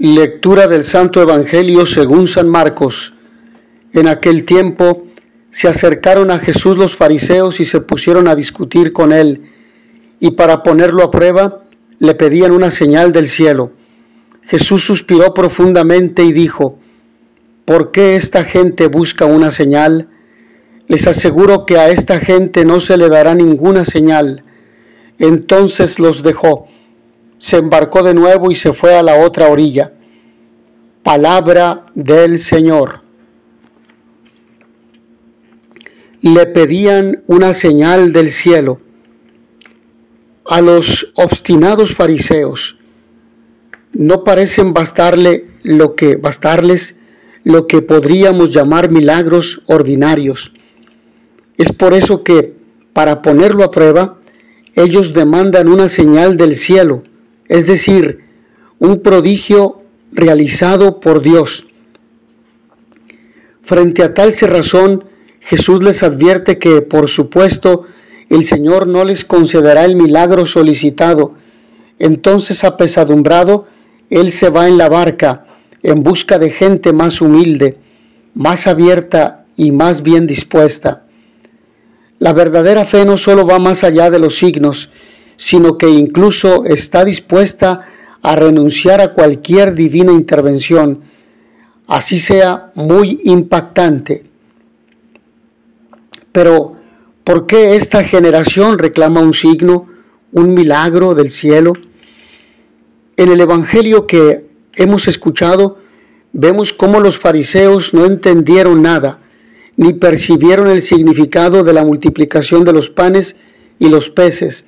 Lectura del Santo Evangelio según San Marcos. En aquel tiempo se acercaron a Jesús los fariseos y se pusieron a discutir con él, y para ponerlo a prueba le pedían una señal del cielo. Jesús suspiró profundamente y dijo: ¿Por qué esta gente busca una señal? Les aseguro que a esta gente no se le dará ninguna señal. Entonces los dejó. Se embarcó de nuevo y se fue a la otra orilla. Palabra del Señor. Le pedían una señal del cielo. A los obstinados fariseos no parecen bastarles lo que podríamos llamar milagros ordinarios. Es por eso que, para ponerlo a prueba, ellos demandan una señal del cielo, es decir, un prodigio realizado por Dios. Frente a tal cerrazón, Jesús les advierte que, por supuesto, el Señor no les concederá el milagro solicitado. Entonces, apesadumbrado, Él se va en la barca en busca de gente más humilde, más abierta y más bien dispuesta. La verdadera fe no solo va más allá de los signos, sino que incluso está dispuesta a renunciar a cualquier divina intervención, así sea muy impactante. Pero, ¿por qué esta generación reclama un signo, un milagro del cielo? En el Evangelio que hemos escuchado, vemos cómo los fariseos no entendieron nada, ni percibieron el significado de la multiplicación de los panes y los peces,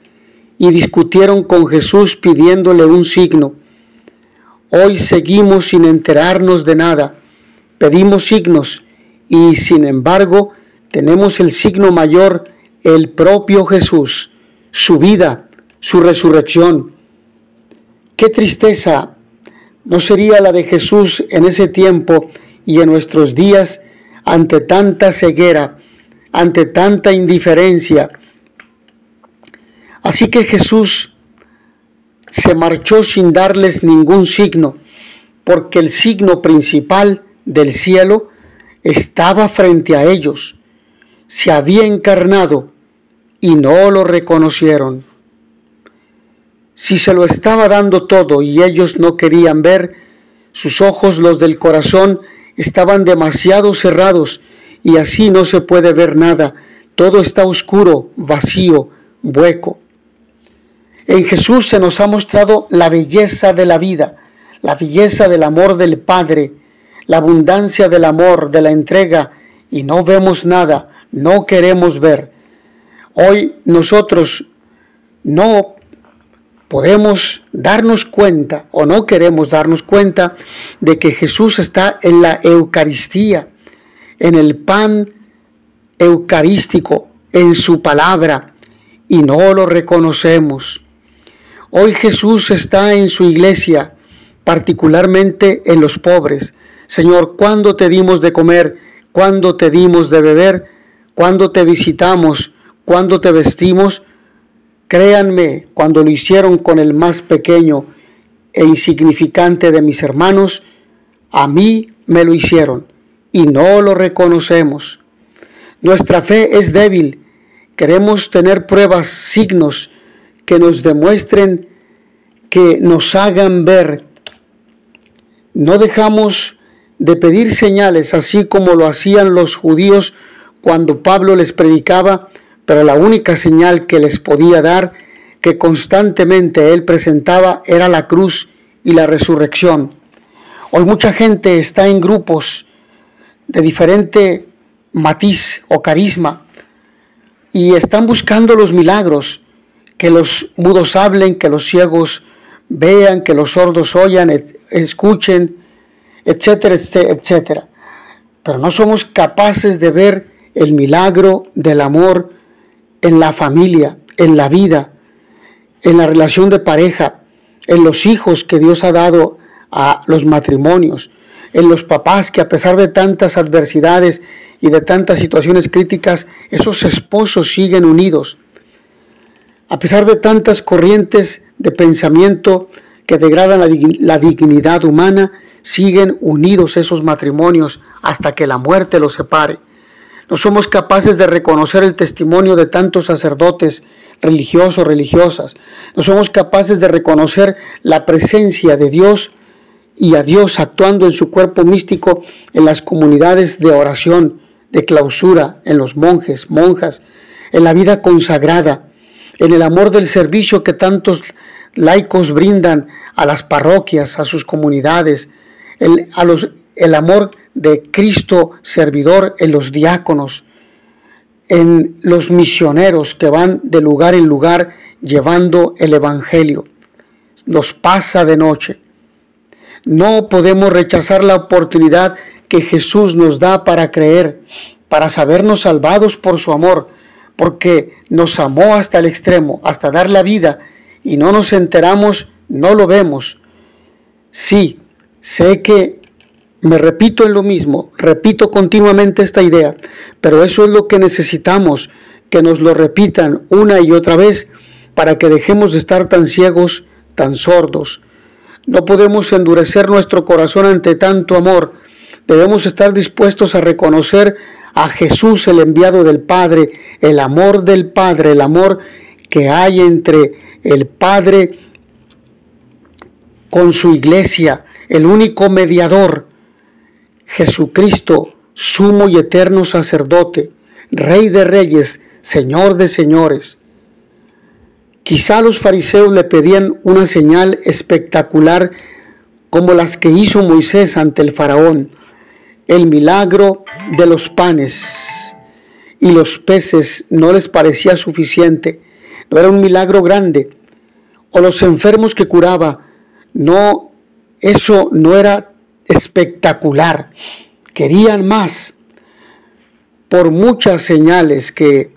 y discutieron con Jesús pidiéndole un signo. Hoy seguimos sin enterarnos de nada, pedimos signos, y sin embargo tenemos el signo mayor, el propio Jesús, su vida, su resurrección. ¡Qué tristeza! ¿No sería la de Jesús en ese tiempo y en nuestros días ante tanta ceguera, ante tanta indiferencia? Así que Jesús se marchó sin darles ningún signo, porque el signo principal del cielo estaba frente a ellos. Se había encarnado y no lo reconocieron. Si se lo estaba dando todo y ellos no querían ver, sus ojos, los del corazón, estaban demasiado cerrados y así no se puede ver nada. Todo está oscuro, vacío, hueco. En Jesús se nos ha mostrado la belleza de la vida, la belleza del amor del Padre, la abundancia del amor, de la entrega, y no vemos nada, no queremos ver. Hoy nosotros no podemos darnos cuenta o no queremos darnos cuenta de que Jesús está en la Eucaristía, en el pan eucarístico, en su palabra, y no lo reconocemos. Hoy Jesús está en su iglesia, particularmente en los pobres. Señor, ¿cuándo te dimos de comer? ¿Cuándo te dimos de beber? ¿Cuándo te visitamos? ¿Cuándo te vestimos? Créanme, cuando lo hicieron con el más pequeño e insignificante de mis hermanos, a mí me lo hicieron y no lo reconocemos. Nuestra fe es débil. Queremos tener pruebas, signos que nos demuestren, que nos hagan ver. No dejamos de pedir señales, así como lo hacían los judíos cuando Pablo les predicaba, pero la única señal que les podía dar, que constantemente él presentaba, era la cruz y la resurrección. Hoy mucha gente está en grupos de diferente matiz o carisma y están buscando los milagros, que los mudos hablen, que los ciegos vean, que los sordos oyan, escuchen, etcétera, etcétera. Pero no somos capaces de ver el milagro del amor en la familia, en la vida, en la relación de pareja, en los hijos que Dios ha dado a los matrimonios, en los papás que, a pesar de tantas adversidades y de tantas situaciones críticas, esos esposos siguen unidos. A pesar de tantas corrientes de pensamiento que degradan la dignidad humana, siguen unidos esos matrimonios hasta que la muerte los separe. No somos capaces de reconocer el testimonio de tantos sacerdotes religiosos, religiosas. No somos capaces de reconocer la presencia de Dios y a Dios actuando en su cuerpo místico en las comunidades de oración, de clausura, en los monjes, monjas, en la vida consagrada, en el amor del servicio que tantos laicos brindan a las parroquias, a sus comunidades, el amor de Cristo servidor en los diáconos, en los misioneros que van de lugar en lugar llevando el evangelio. Nos pasa de noche. No podemos rechazar la oportunidad que Jesús nos da para creer, para sabernos salvados por su amor, porque nos amó hasta el extremo, hasta dar la vida, y no nos enteramos, no lo vemos. Sí, sé que me repito en lo mismo, repito continuamente esta idea, pero eso es lo que necesitamos, que nos lo repitan una y otra vez para que dejemos de estar tan ciegos, tan sordos. No podemos endurecer nuestro corazón ante tanto amor. Debemos estar dispuestos a reconocer a Jesús, el enviado del Padre, el amor del Padre, el amor que hay entre el Padre con su iglesia, el único mediador, Jesucristo, sumo y eterno sacerdote, Rey de reyes, Señor de señores. Quizá los fariseos le pedían una señal espectacular como las que hizo Moisés ante el faraón, el milagro de los panes y los peces no les parecía suficiente, no era un milagro grande, o los enfermos que curaba, no, eso no era espectacular, querían más. Por muchas señales que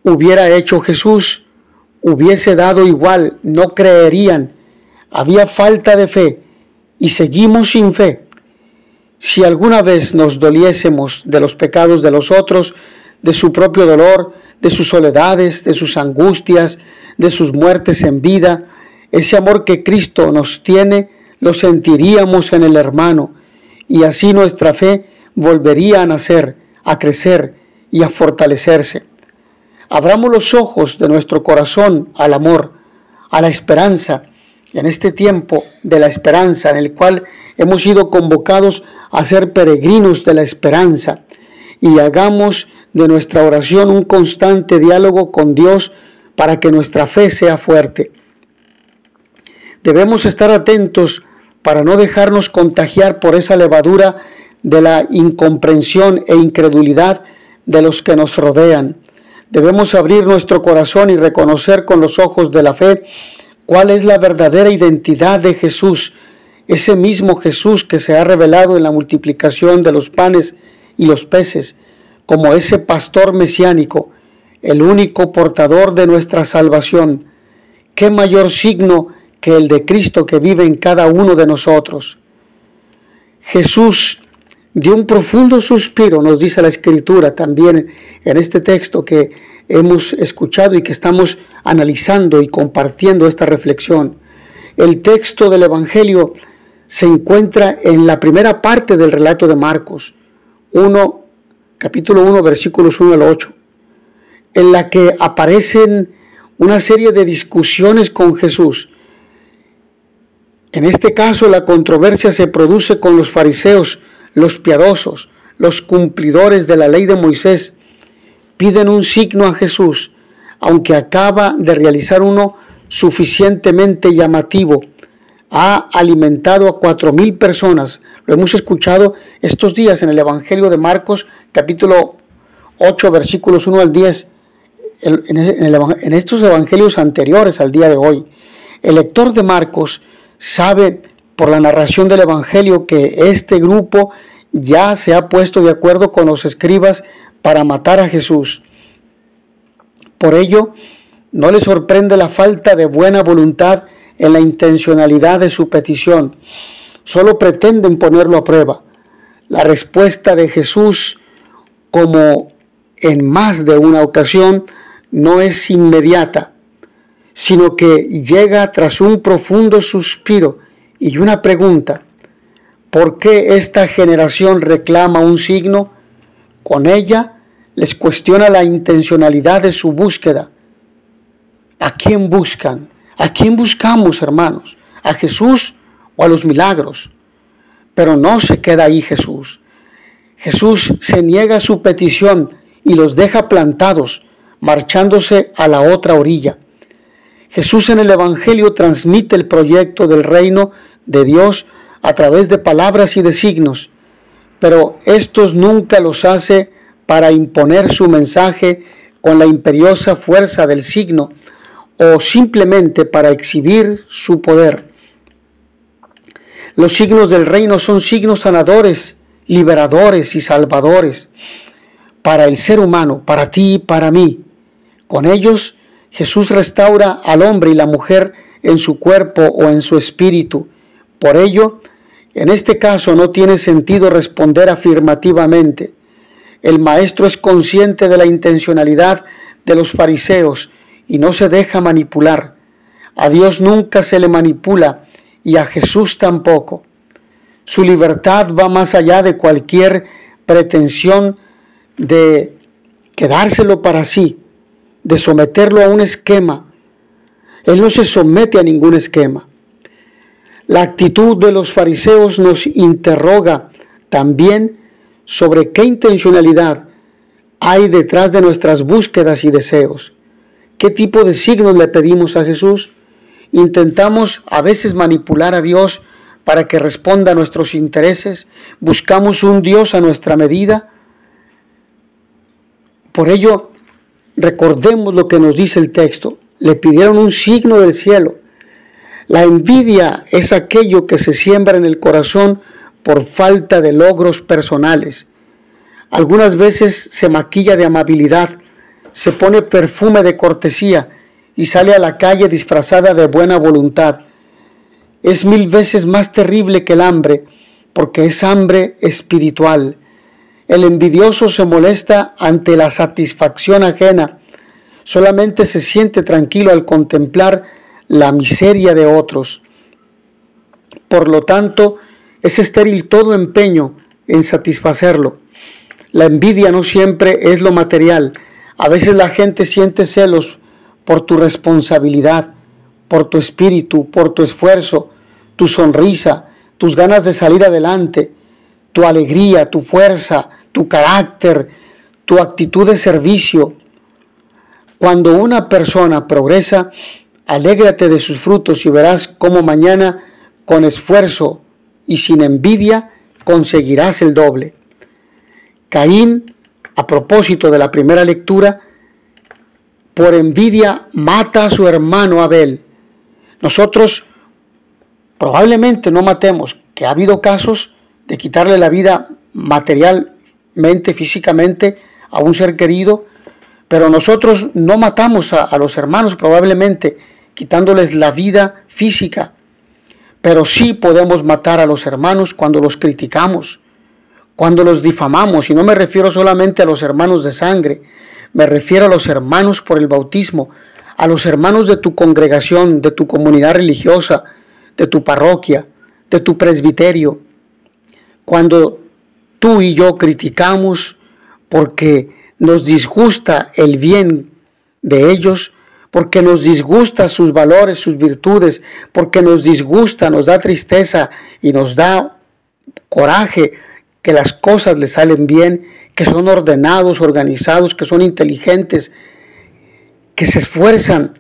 hubiera hecho Jesús, hubiese dado igual, no creerían, había falta de fe y seguimos sin fe. Si alguna vez nos doliésemos de los pecados de los otros, de su propio dolor, de sus soledades, de sus angustias, de sus muertes en vida, ese amor que Cristo nos tiene, lo sentiríamos en el hermano, y así nuestra fe volvería a nacer, a crecer y a fortalecerse. Abramos los ojos de nuestro corazón al amor, a la esperanza, en este tiempo de la esperanza en el cual hemos sido convocados a ser peregrinos de la esperanza, y hagamos de nuestra oración un constante diálogo con Dios para que nuestra fe sea fuerte. Debemos estar atentos para no dejarnos contagiar por esa levadura de la incomprensión e incredulidad de los que nos rodean. Debemos abrir nuestro corazón y reconocer con los ojos de la fe cuál es la verdadera identidad de Jesús, ese mismo Jesús que se ha revelado en la multiplicación de los panes y los peces, como ese pastor mesiánico, el único portador de nuestra salvación. ¿Qué mayor signo que el de Cristo que vive en cada uno de nosotros? Jesús dio un profundo suspiro, nos dice la Escritura también en este texto que hemos escuchado y que estamos analizando y compartiendo esta reflexión. El texto del Evangelio se encuentra en la primera parte del relato de Marcos, capítulo 1, versículos 1 al 8, en la que aparecen una serie de discusiones con Jesús. En este caso, la controversia se produce con los fariseos, los piadosos, los cumplidores de la ley de Moisés. Piden un signo a Jesús, aunque acaba de realizar uno suficientemente llamativo. Ha alimentado a 4,000 personas. Lo hemos escuchado estos días en el Evangelio de Marcos, capítulo 8, versículos 1 al 10, en estos evangelios anteriores al día de hoy. El lector de Marcos sabe por la narración del Evangelio que este grupo ya se ha puesto de acuerdo con los escribas para matar a Jesús. Por ello, no le sorprende la falta de buena voluntad en la intencionalidad de su petición. Solo pretenden ponerlo a prueba. La respuesta de Jesús, como en más de una ocasión, no es inmediata. sino que llega tras un profundo suspiro y una pregunta: ¿por qué esta generación reclama un signo? Con ella les cuestiona la intencionalidad de su búsqueda. ¿A quién buscan? ¿A quién buscamos, hermanos? ¿A Jesús o a los milagros? Pero no se queda ahí Jesús. Jesús se niega a su petición y los deja plantados, marchándose a la otra orilla. Jesús en el Evangelio transmite el proyecto del reino de Dios a través de palabras y de signos, pero estos nunca los hace para imponer su mensaje con la imperiosa fuerza del signo o simplemente para exhibir su poder. Los signos del reino son signos sanadores, liberadores y salvadores para el ser humano, para ti y para mí. Con ellos, Jesús restaura al hombre y la mujer en su cuerpo o en su espíritu. Por ello, en este caso no tiene sentido responder afirmativamente. El maestro es consciente de la intencionalidad de los fariseos y no se deja manipular. A Dios nunca se le manipula y a Jesús tampoco. Su libertad va más allá de cualquier pretensión de quedárselo para sí, de someterlo a un esquema. Él no se somete a ningún esquema. La actitud de los fariseos nos interroga también sobre qué intencionalidad hay detrás de nuestras búsquedas y deseos. ¿Qué tipo de signos le pedimos a Jesús? Intentamos a veces manipular a Dios para que responda a nuestros intereses. Buscamos un Dios a nuestra medida. Por ello, recordemos lo que nos dice el texto. Le pidieron un signo del cielo. La envidia es aquello que se siembra en el corazón por falta de logros personales. Algunas veces se maquilla de amabilidad, se pone perfume de cortesía y sale a la calle disfrazada de buena voluntad. Es 1000 veces más terrible que el hambre, porque es hambre espiritual. El envidioso se molesta ante la satisfacción ajena. Solamente se siente tranquilo al contemplar la miseria de otros. Por lo tanto, es estéril todo empeño en satisfacerlo. La envidia no siempre es lo material. A veces la gente siente celos por tu responsabilidad, por tu espíritu, por tu esfuerzo, tu sonrisa, tus ganas de salir adelante, tu alegría, tu fuerza, tu carácter, tu actitud de servicio. Cuando una persona progresa, alégrate de sus frutos y verás cómo mañana, con esfuerzo y sin envidia, conseguirás el doble. Caín, a propósito de la primera lectura, por envidia mata a su hermano Abel. Nosotros probablemente no matemos, que ha habido casos de quitarle la vida materialmente, físicamente a un ser querido, pero nosotros no matamos a los hermanos probablemente quitándoles la vida física, pero sí podemos matar a los hermanos cuando los criticamos, cuando los difamamos, y no me refiero solamente a los hermanos de sangre, me refiero a los hermanos por el bautismo, a los hermanos de tu congregación, de tu comunidad religiosa, de tu parroquia, de tu presbiterio. Cuando tú y yo criticamos porque nos disgusta el bien de ellos, porque nos disgusta sus valores, sus virtudes, porque nos disgusta, nos da tristeza y nos da coraje que las cosas les salen bien, que son ordenados, organizados, que son inteligentes, que se esfuerzan,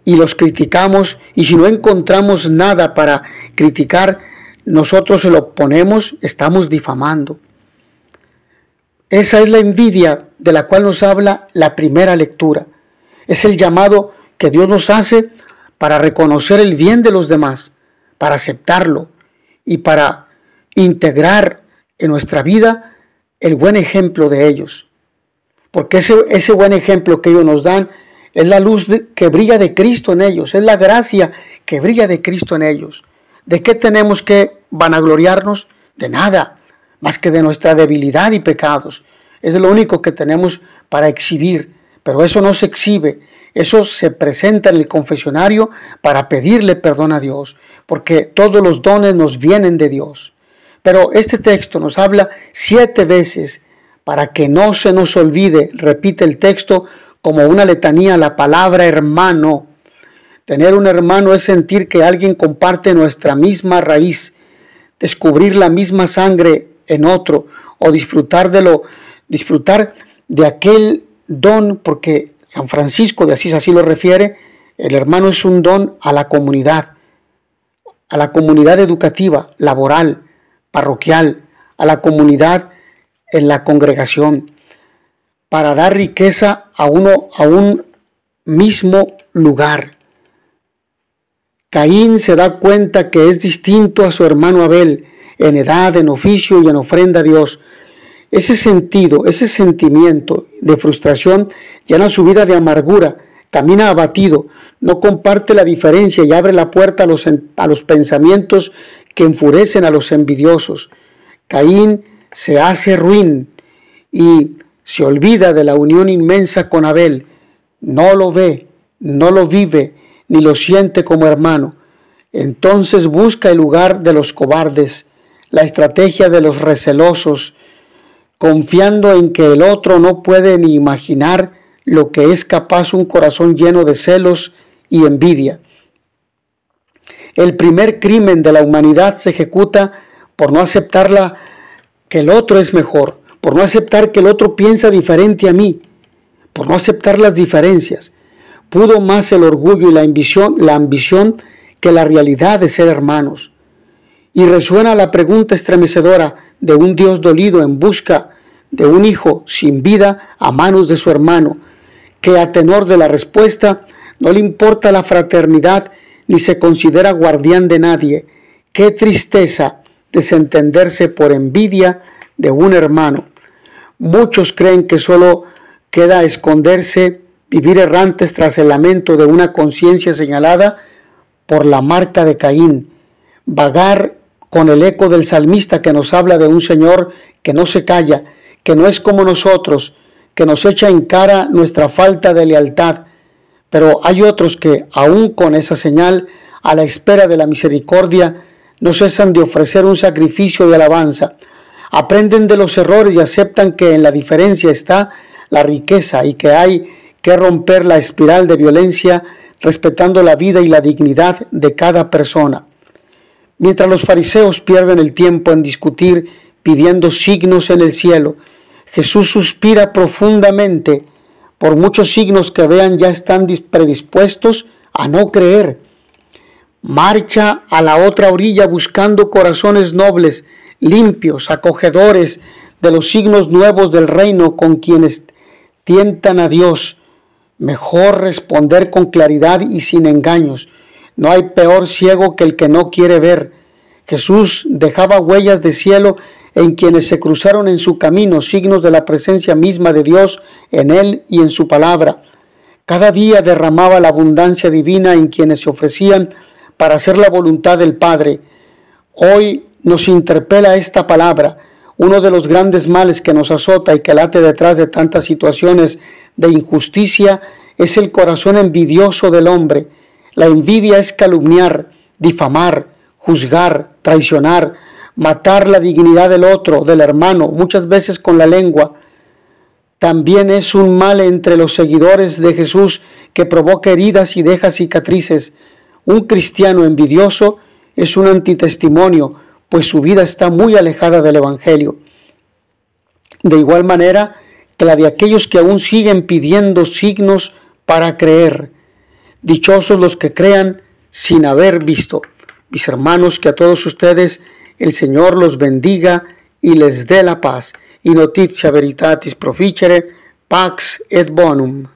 y los criticamos, y si no encontramos nada para criticar, nosotros se lo ponemos, estamos difamando. Esa es la envidia de la cual nos habla la primera lectura. Es el llamado que Dios nos hace para reconocer el bien de los demás, para aceptarlo y para integrar en nuestra vida el buen ejemplo de ellos. Porque ese buen ejemplo que ellos nos dan es la luz que brilla de Cristo en ellos, es la gracia que brilla de Cristo en ellos. ¿De qué tenemos que vanagloriarnos? De nada, más que de nuestra debilidad y pecados. Es lo único que tenemos para exhibir, pero eso no se exhibe, Eso se presenta en el confesionario para pedirle perdón a Dios, porque todos los dones nos vienen de Dios. Pero este texto nos habla 7 veces para que no se nos olvide, repite el texto como una letanía, la palabra hermano. Tener un hermano es sentir que alguien comparte nuestra misma raíz, descubrir la misma sangre en otro o disfrutar de aquel don, porque San Francisco de Asís así lo refiere. El hermano es un don a la comunidad educativa, laboral, parroquial, a la comunidad en la congregación, para dar riqueza a un mismo lugar. Caín se da cuenta que es distinto a su hermano Abel en edad, en oficio y en ofrenda a Dios. Ese sentimiento de frustración llena su vida de amargura, camina abatido, no comparte la diferencia y abre la puerta a los pensamientos que enfurecen a los envidiosos. Caín se hace ruin y se olvida de la unión inmensa con Abel. No lo ve, no lo vive, ni lo siente como hermano. Entonces busca el lugar de los cobardes, la estrategia de los recelosos, confiando en que el otro no puede ni imaginar lo que es capaz un corazón lleno de celos y envidia. El primer crimen de la humanidad se ejecuta por no aceptar que el otro es mejor, por no aceptar que el otro piensa diferente a mí, por no aceptar las diferencias. Pudo más el orgullo y la ambición que la realidad de ser hermanos. Y resuena la pregunta estremecedora de un Dios dolido en busca de un hijo sin vida a manos de su hermano, que a tenor de la respuesta no le importa la fraternidad ni se considera guardián de nadie. Qué tristeza desentenderse por envidia de un hermano. Muchos creen que solo queda esconderse, vivir errantes tras el lamento de una conciencia señalada por la marca de Caín, vagar con el eco del salmista que nos habla de un Señor que no se calla, que no es como nosotros, que nos echa en cara nuestra falta de lealtad. Pero hay otros que, aún con esa señal, a la espera de la misericordia, no cesan de ofrecer un sacrificio de alabanza. Aprenden de los errores y aceptan que en la diferencia está la riqueza y que hay que romper la espiral de violencia respetando la vida y la dignidad de cada persona. Mientras los fariseos pierden el tiempo en discutir pidiendo signos en el cielo, Jesús suspira profundamente por muchos signos que vean ya están predispuestos a no creer. Marcha a la otra orilla buscando corazones nobles, limpios, acogedores de los signos nuevos del reino con quienes tientan a Dios. Mejor responder con claridad y sin engaños. No hay peor ciego que el que no quiere ver. Jesús dejaba huellas de cielo en quienes se cruzaron en su camino, signos de la presencia misma de Dios en él y en su palabra. Cada día derramaba la abundancia divina en quienes se ofrecían para hacer la voluntad del Padre. Hoy nos interpela esta palabra. Uno de los grandes males que nos azota y que late detrás de tantas situaciones de injusticia es el corazón envidioso del hombre. La envidia es calumniar, difamar, juzgar, traicionar, matar la dignidad del otro, del hermano, muchas veces con la lengua. También es un mal entre los seguidores de Jesús que provoca heridas y deja cicatrices. Un cristiano envidioso es un antitestimonio, pues su vida está muy alejada del Evangelio. De igual manera que la de aquellos que aún siguen pidiendo signos para creer. Dichosos los que crean sin haber visto. Mis hermanos, que a todos ustedes el Señor los bendiga y les dé la paz. Y notitia veritatis proficere, pax et bonum.